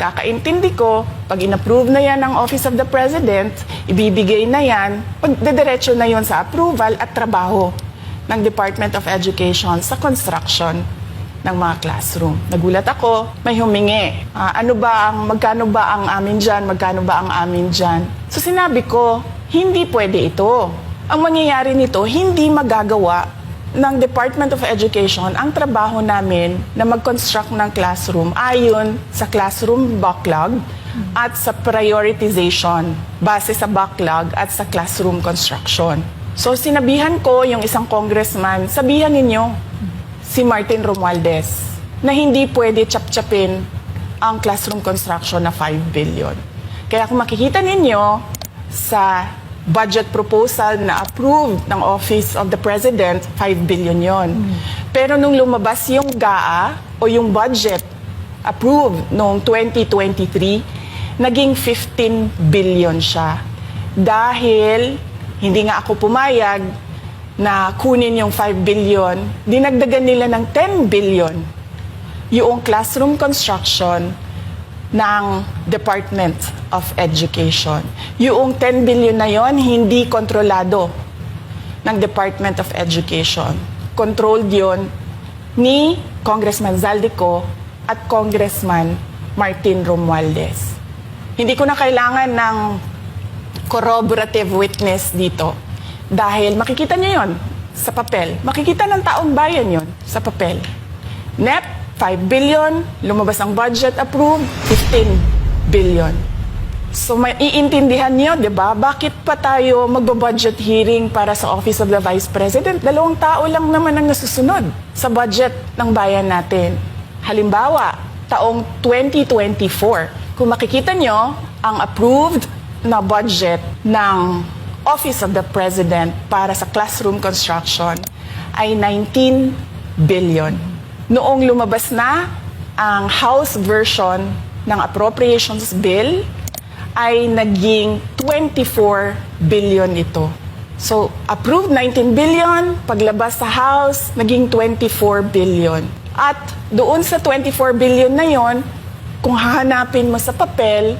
pagkakaintindi ko, pag in-approve na yan ng Office of the President, ibibigay na yan, dediretso na yon sa approval at trabaho ng Department of Education sa construction ng mga classroom. Nagulat ako, may humingi. Magkano ba ang amin dyan? Magkano ba ang amin dyan? So sinabi ko, hindi pwede ito. Ang mangyayari nito, hindi magagawa ng Department of Education ang trabaho namin na mag-construct ng classroom ayon sa classroom backlog at sa prioritization base sa backlog at sa classroom construction. So sinabihan ko yung isang congressman, sabihan ninyo si Martin Romualdez na hindi pwede chap-chapin ang classroom construction na 5 billion. Kaya kung makikita ninyo sa budget proposal na approved ng Office of the President, 5 billion yon. Pero nung lumabas yung GAA o yung budget approved noong 2023, naging 15 billion siya. Dahil hindi nga ako pumayag na kunin yung 5 billion, dinagdagan nila ng 10 billion yung classroom construction ng Department of Education. Yung 10 billion na yon hindi kontrolado ng Department of Education. Controlled yon ni Congressman Zaldico at Congressman Martin Romualdez. Hindi ko na kailangan ng corroborative witness dito dahil makikita niyo yon sa papel. Makikita ng taong bayan yon sa papel. NEP 5 billion, lumabas ang budget approved, 15 billion. So maiintindihan niyo, 'di ba? Bakit pa tayo magbo-budget hearing para sa Office of the Vice President? 2 tao lang naman ang nasusunod sa budget ng bayan natin. Halimbawa, taong 2024, kung makikita niyo, ang approved na budget ng Office of the President para sa classroom construction ay 19 billion. Noong lumabas na ang House version ng Appropriations Bill, ay naging 24 billion ito. So, approved 19 billion, paglabas sa House, naging 24 billion. At doon sa 24 billion na yon, kung hahanapin mo sa papel,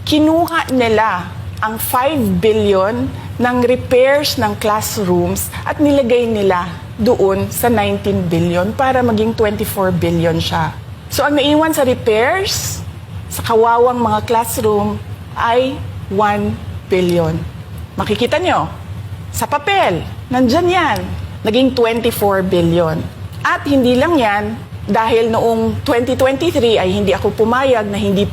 kinuha nila ang 5 billion ng repairs ng classrooms at nilagay nila doon sa 19 billion para maging 24 billion siya. So ang naiwan sa repairs, sa kawawang mga classroom, ay 1 billion. Makikita nyo, sa papel, nandyan yan, naging 24 billion. At hindi lang yan, dahil noong 2023 ay hindi ako pumayag na hindi